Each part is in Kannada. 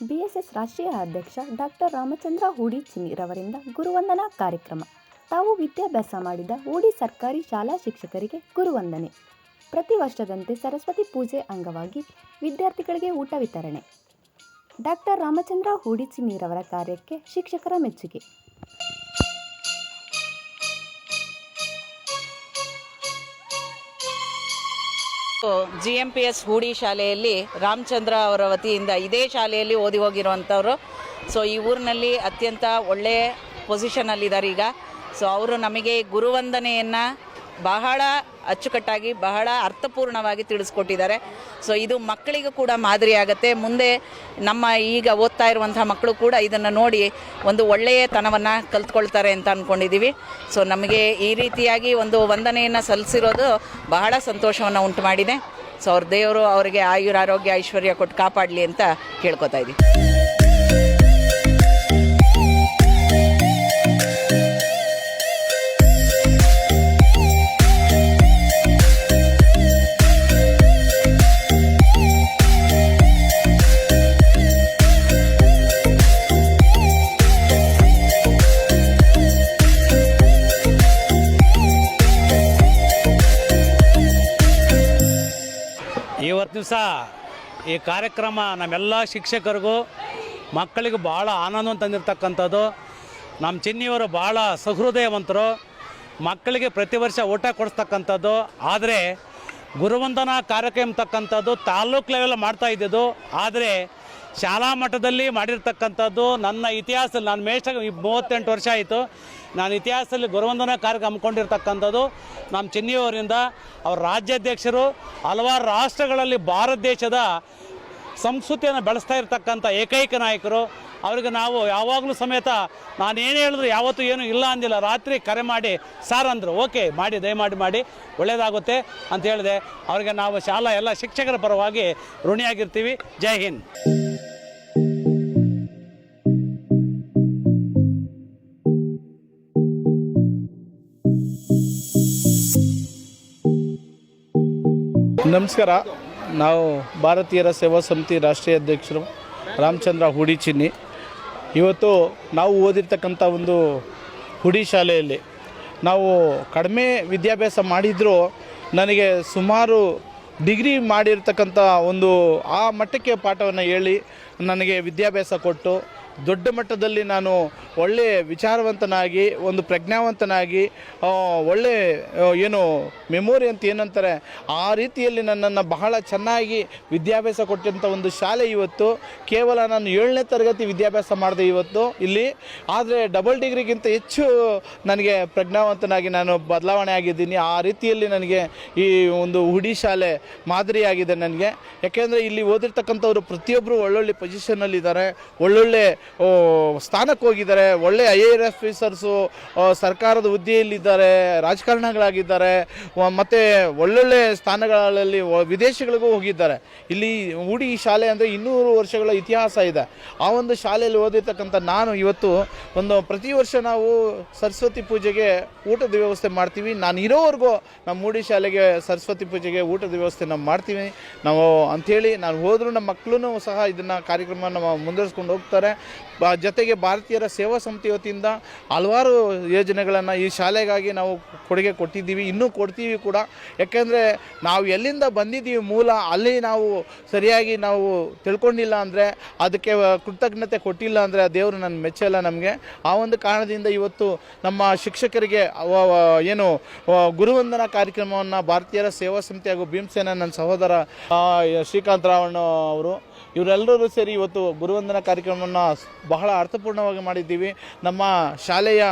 ಬಿಎಸ್ಎಸ್ ರಾಷ್ಟ್ರೀಯ ಅಧ್ಯಕ್ಷ ಡಾಕ್ಟರ್ ರಾಮಚಂದ್ರ ಹೂಡಿ ಚಿನ್ನಿರವರಿಂದ ಗುರುವಂದನಾ ಕಾರ್ಯಕ್ರಮ. ತಾವು ವಿದ್ಯಾಭ್ಯಾಸ ಮಾಡಿದ ಹೂಡಿ ಸರ್ಕಾರಿ ಶಾಲಾ ಶಿಕ್ಷಕರಿಗೆ ಗುರುವಂದನೆ. ಪ್ರತಿ ವರ್ಷದಂತೆ ಸರಸ್ವತಿ ಪೂಜೆ ಅಂಗವಾಗಿ ವಿದ್ಯಾರ್ಥಿಗಳಿಗೆ ಊಟ ವಿತರಣೆ. ಡಾಕ್ಟರ್ ರಾಮಚಂದ್ರ ಹೂಡಿ ಚಿನ್ನಿರವರ ಕಾರ್ಯಕ್ಕೆ ಶಿಕ್ಷಕರ ಮೆಚ್ಚುಗೆ. GMPS ಹೂಡಿ ಶಾಲೆಯಲ್ಲಿ ರಾಮಚಂದ್ರ ಅವರ ವತಿಯಿಂದ ಇದೇ ಶಾಲೆಯಲ್ಲಿ ಓದಿ ಹೋಗಿರುವಂಥವ್ರು. ಸೊ ಈ ಊರಿನಲ್ಲಿ ಅತ್ಯಂತ ಒಳ್ಳೆಯ ಪೊಸಿಷನಲ್ಲಿದ್ದಾರೆ ಈಗ. ಸೊ ಅವರು ನಮಗೆ ಗುರುವಂದನೆಯನ್ನು ಬಹಳ ಅಚ್ಚುಕಟ್ಟಾಗಿ ಬಹಳ ಅರ್ಥಪೂರ್ಣವಾಗಿ ತಿಳಿಸ್ಕೊಟ್ಟಿದ್ದಾರೆ. ಸೊ ಇದು ಮಕ್ಕಳಿಗೂ ಕೂಡ ಮಾದರಿ ಆಗುತ್ತೆ. ಮುಂದೆ ನಮ್ಮ ಈಗ ಓದ್ತಾ ಇರುವಂಥ ಮಕ್ಕಳು ಕೂಡ ಇದನ್ನು ನೋಡಿ ಒಂದು ಒಳ್ಳೆಯತನವನ್ನು ಕಲ್ತ್ಕೊಳ್ತಾರೆ ಅಂತ ಅಂದ್ಕೊಂಡಿದ್ದೀವಿ. ಸೊ ನಮಗೆ ಈ ರೀತಿಯಾಗಿ ಒಂದು ವಂದನೆಯನ್ನು ಸಲ್ಲಿಸಿರೋದು ಬಹಳ ಸಂತೋಷವನ್ನು ಉಂಟು ಮಾಡಿದೆ. ಸೊ ಅವ್ರ ದೇವರು ಅವರಿಗೆ ಆರೋಗ್ಯ ಐಶ್ವರ್ಯ ಕೊಟ್ಟು ಕಾಪಾಡಲಿ ಅಂತ ಕೇಳ್ಕೊತಾ ಇದ್ದೀವಿ. ಇವತ್ತು ದಿವಸ ಈ ಕಾರ್ಯಕ್ರಮ ನಮ್ಮೆಲ್ಲ ಶಿಕ್ಷಕರಿಗೂ ಮಕ್ಕಳಿಗೂ ಭಾಳ ಆನಂದವನ್ನು ತಂದಿರತಕ್ಕಂಥದ್ದು. ನಮ್ಮ ಚಿನ್ನಿಯವರು ಭಾಳ ಸಹೃದಯವಂತರು, ಮಕ್ಕಳಿಗೆ ಪ್ರತಿ ವರ್ಷ ಊಟ ಕೊಡಿಸ್ತಕ್ಕಂಥದ್ದು. ಆದರೆ ಗುರುವಂದನಾ ಕಾರ್ಯಕ್ರಮ ಅಂತಕ್ಕಂಥದ್ದು ತಾಲೂಕು ಲೆವೆಲ್ ಮಾಡ್ತಾ ಇದ್ದಿದ್ದು, ಆದರೆ ಶಾಲಾ ಮಟ್ಟದಲ್ಲಿ ಮಾಡಿರ್ತಕ್ಕಂಥದ್ದು ನನ್ನ ಇತಿಹಾಸದಲ್ಲಿ ನಾನು 38 ವರ್ಷ ಆಯಿತು. ನಾನು ಇತಿಹಾಸದಲ್ಲಿ ಗುರುವಂದನಾ ಕಾರ್ಯಕ್ರಮ ಹಮ್ಮಿಕೊಂಡಿರ್ತಕ್ಕಂಥದ್ದು ನಮ್ಮ ಚಿನ್ನಿಯವರಿಂದ. ಅವ್ರ ರಾಜ್ಯಾಧ್ಯಕ್ಷರು ಹಲವಾರು ರಾಷ್ಟ್ರಗಳಲ್ಲಿ ಭಾರತ ದೇಶದ ಸಂಸ್ಕೃತಿಯನ್ನು ಬೆಳೆಸ್ತಾ ಇರ್ತಕ್ಕಂಥ ಏಕೈಕ ನಾಯಕರು. ಅವ್ರಿಗೆ ನಾವು ಯಾವಾಗಲೂ ಸಮೇತ ನಾನೇನು ಹೇಳಿದ್ರು ಯಾವತ್ತೂ ಏನೂ ಇಲ್ಲ ಅಂದಿಲ್ಲ. ರಾತ್ರಿ ಕರೆ ಮಾಡಿ ಸಾರ್ ಅಂದರು, ಓಕೆ ಮಾಡಿ ದಯಮಾಡಿ ಒಳ್ಳೆಯದಾಗುತ್ತೆ ಅಂತ ಹೇಳಿದೆ. ಅವ್ರಿಗೆ ನಾವು ಶಾಲಾ ಎಲ್ಲ ಶಿಕ್ಷಕರ ಪರವಾಗಿ ಋಣಿಯಾಗಿರ್ತೀವಿ. ಜೈ ಹಿಂದ್. ನಮಸ್ಕಾರ. ನಾವು ಭಾರತೀಯರ ಸೇವಾ ಸಮಿತಿ ರಾಷ್ಟ್ರೀಯ ಅಧ್ಯಕ್ಷರು ರಾಮಚಂದ್ರ ಹೂಡಿ ಚಿನ್ನಿ. ಇವತ್ತು ನಾವು ಓದಿರ್ತಕ್ಕಂಥ ಒಂದು ಹೂಡಿ ಶಾಲೆಯಲ್ಲಿ ನಾವು ಕಡಿಮೆ ವಿದ್ಯಾಭ್ಯಾಸ ಮಾಡಿದರೂ ನನಗೆ ಸುಮಾರು ಡಿಗ್ರಿ ಮಾಡಿರ್ತಕ್ಕಂಥ ಒಂದು ಆ ಮಟ್ಟಕ್ಕೆ ಪಾಠವನ್ನು ಹೇಳಿ ನನಗೆ ವಿದ್ಯಾಭ್ಯಾಸ ಕೊಟ್ಟು ದೊಡ್ಡ ಮಟ್ಟದಲ್ಲಿ ನಾನು ಒಳ್ಳೆ ವಿಚಾರವಂತನಾಗಿ ಒಂದು ಪ್ರಜ್ಞಾವಂತನಾಗಿ ಒಳ್ಳೆ ಏನು ಮೆಮೊರಿ ಅಂತ ಏನಂತಾರೆ ಆ ರೀತಿಯಲ್ಲಿ ನನ್ನನ್ನು ಬಹಳ ಚೆನ್ನಾಗಿ ವಿದ್ಯಾಭ್ಯಾಸ ಕೊಟ್ಟಂಥ ಒಂದು ಶಾಲೆ ಇವತ್ತು. ಕೇವಲ ನಾನು 7ನೇ ತರಗತಿ ವಿದ್ಯಾಭ್ಯಾಸ ಮಾಡಿದೆ ಇವತ್ತು ಇಲ್ಲಿ. ಆದರೆ ಡಬಲ್ ಡಿಗ್ರಿಗಿಂತ ಹೆಚ್ಚು ನನಗೆ ಪ್ರಜ್ಞಾವಂತನಾಗಿ ನಾನು ಬದಲಾವಣೆ ಆಗಿದ್ದೀನಿ. ಆ ರೀತಿಯಲ್ಲಿ ನನಗೆ ಈ ಒಂದು ಹೂಡಿ ಶಾಲೆ ಮಾದರಿಯಾಗಿದೆ ನನಗೆ. ಯಾಕೆಂದರೆ ಇಲ್ಲಿ ಓದಿರ್ತಕ್ಕಂಥವ್ರು ಪ್ರತಿಯೊಬ್ಬರು ಒಳ್ಳೊಳ್ಳೆ ಪೊಸಿಷನ್ನಲ್ಲಿದ್ದಾರೆ, ಒಳ್ಳೊಳ್ಳೆ ಸ್ಥಾನಕ್ಕೆ ಹೋಗಿದ್ದಾರೆ, ಒಳ್ಳೆ IAS ಆಫೀಸರ್ಸು, ಸರ್ಕಾರದ ಹುದ್ದೆಯಲ್ಲಿದ್ದಾರೆ, ರಾಜಕಾರಣಗಳಾಗಿದ್ದಾರೆ, ಮತ್ತು ಒಳ್ಳೊಳ್ಳೆ ಸ್ಥಾನಗಳಲ್ಲಿ ವಿದೇಶಗಳಿಗೂ ಹೋಗಿದ್ದಾರೆ. ಇಲ್ಲಿ ಹೂಡಿ ಶಾಲೆ ಅಂದರೆ 200 ವರ್ಷಗಳ ಇತಿಹಾಸ ಇದೆ. ಆ ಒಂದು ಶಾಲೆಯಲ್ಲಿ ಓದಿರ್ತಕ್ಕಂಥ ನಾನು ಇವತ್ತು ಪ್ರತಿ ವರ್ಷ ನಾವು ಸರಸ್ವತಿ ಪೂಜೆಗೆ ಊಟದ ವ್ಯವಸ್ಥೆ ಮಾಡ್ತೀವಿ. ನಾನು ಇರೋವರೆಗೂ ನಮ್ಮ ಹೂಡಿ ಶಾಲೆಗೆ ಸರಸ್ವತಿ ಪೂಜೆಗೆ ಊಟದ ವ್ಯವಸ್ಥೆ ನಾವು ಮಾಡ್ತೀವಿ ನಾವು ಅಂಥೇಳಿ. ನಾನು ಹೋದರೂ ನಮ್ಮ ಮಕ್ಕಳೂ ಸಹ ಇದನ್ನು ಕಾರ್ಯಕ್ರಮವನ್ನು ಮುಂದುವರಿಸ್ಕೊಂಡು ಹೋಗ್ತಾರೆ. ಜೊತೆಗೆ ಭಾರತೀಯರ ಸೇವಾ ಸಮಿತಿ ವತಿಯಿಂದ ಹಲವಾರು ಯೋಜನೆಗಳನ್ನು ಈ ಶಾಲೆಗಾಗಿ ನಾವು ಕೊಡುಗೆ ಕೊಟ್ಟಿದ್ದೀವಿ, ಇನ್ನೂ ಕೊಡ್ತೀವಿ ಕೂಡ. ಯಾಕೆಂದರೆ ನಾವು ಎಲ್ಲಿಂದ ಬಂದಿದ್ದೀವಿ ಮೂಲ ಅಲ್ಲಿ ನಾವು ಸರಿಯಾಗಿ ನಾವು ತಿಳ್ಕೊಂಡಿಲ್ಲ ಅಂದರೆ, ಅದಕ್ಕೆ ಕೃತಜ್ಞತೆ ಕೊಟ್ಟಿಲ್ಲ ಅಂದರೆ ಆ ದೇವರು ನನ್ನ ಮೆಚ್ಚಲ್ಲ ನಮಗೆ. ಆ ಒಂದು ಕಾರಣದಿಂದ ಇವತ್ತು ನಮ್ಮ ಶಿಕ್ಷಕರಿಗೆ ಏನು ಗುರುವಂದನಾ ಕಾರ್ಯಕ್ರಮವನ್ನು ಭಾರತೀಯರ ಸೇವಾ ಸಮಿತಿ ಹಾಗೂ ಭೀಮಸೇನ ನನ್ನ ಸಹೋದರ ಶ್ರೀಕಾಂತ್ ರಾವಣ್ಣ ಅವರು ಇವರೆಲ್ಲರೂ ಸೇರಿ ಇವತ್ತು ಗುರುವಂದನಾ ಕಾರ್ಯಕ್ರಮವನ್ನು ಬಹಳ ಅರ್ಥಪೂರ್ಣವಾಗಿ ಮಾಡಿದ್ದೀವಿ. ನಮ್ಮ ಶಾಲೆಯ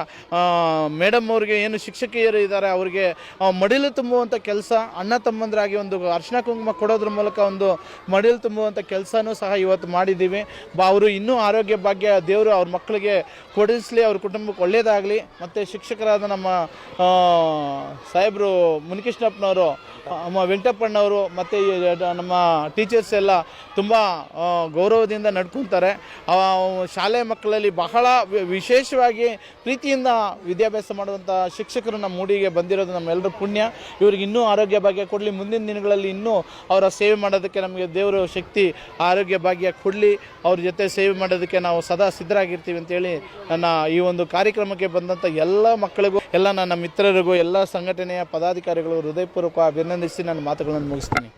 ಮೇಡಮ್ ಅವ್ರಿಗೆ ಏನು ಶಿಕ್ಷಕಿಯರು ಇದ್ದಾರೆ ಅವರಿಗೆ ಮಡಿಲು ತುಂಬುವಂಥ ಕೆಲಸ, ಅಣ್ಣ ತಮ್ಮಂದರಾಗಿ ಒಂದು ಅರ್ಶಿನ ಕುಂಕುಮ ಕೊಡೋದ್ರ ಮೂಲಕ ಒಂದು ಮಡಿಲು ತುಂಬುವಂಥ ಕೆಲಸನೂ ಸಹ ಇವತ್ತು ಮಾಡಿದ್ದೀವಿ. ಅವರು ಇನ್ನೂ ಆರೋಗ್ಯ ಭಾಗ್ಯ ದೇವರು ಅವ್ರ ಮಕ್ಕಳಿಗೆ ಕೊಡಿಸಲಿ, ಅವ್ರ ಕುಟುಂಬಕ್ಕೆ ಒಳ್ಳೆಯದಾಗಲಿ. ಮತ್ತು ಶಿಕ್ಷಕರಾದ ನಮ್ಮ ಸಾಹೇಬರು ಮುನಿಕೃಷ್ಣಪ್ಪನವರು, ವೆಂಕಟಪ್ಪಣ್ಣವರು ಮತ್ತು ನಮ್ಮ ಟೀಚರ್ಸ್ ಎಲ್ಲ ತುಂಬ ಗೌರವದಿಂದ ನಡ್ಕೊತಾರೆ. ಶಾಲೆ ಮಕ್ಕಳಲ್ಲಿ ಬಹಳ ವಿಶೇಷವಾಗಿ ಪ್ರೀತಿಯಿಂದ ವಿದ್ಯಾಭ್ಯಾಸ ಮಾಡುವಂಥ ಶಿಕ್ಷಕರು ನಮ್ಮ ಮೂಡಿಗೆ ಬಂದಿರೋದು ನಮ್ಮೆಲ್ಲರ ಪುಣ್ಯ. ಇವ್ರಿಗೆ ಇನ್ನೂ ಆರೋಗ್ಯ ಭಾಗ್ಯ ಕೊಡಲಿ, ಮುಂದಿನ ದಿನಗಳಲ್ಲಿ ಇನ್ನೂ ಅವರ ಸೇವೆ ಮಾಡೋದಕ್ಕೆ ನಮಗೆ ದೇವರು ಶಕ್ತಿ ಆರೋಗ್ಯ ಭಾಗ್ಯ ಕೊಡಲಿ. ಅವ್ರ ಜೊತೆ ಸೇವೆ ಮಾಡೋದಕ್ಕೆ ನಾವು ಸದಾ ಸಿದ್ಧರಾಗಿರ್ತೀವಿ ಅಂತೇಳಿ ನನ್ನ ಈ ಒಂದು ಕಾರ್ಯಕ್ರಮಕ್ಕೆ ಬಂದಂಥ ಎಲ್ಲ ಮಕ್ಕಳಿಗೂ, ಎಲ್ಲ ನನ್ನ ಮಿತ್ರರಿಗೂ, ಎಲ್ಲ ಸಂಘಟನೆಯ ಪದಾಧಿಕಾರಿಗಳು ಹೃದಯಪೂರ್ವಕ ಅಭಿನಂದಿಸಿ ನನ್ನ ಮಾತುಗಳನ್ನು ಮುಗಿಸ್ತೀನಿ.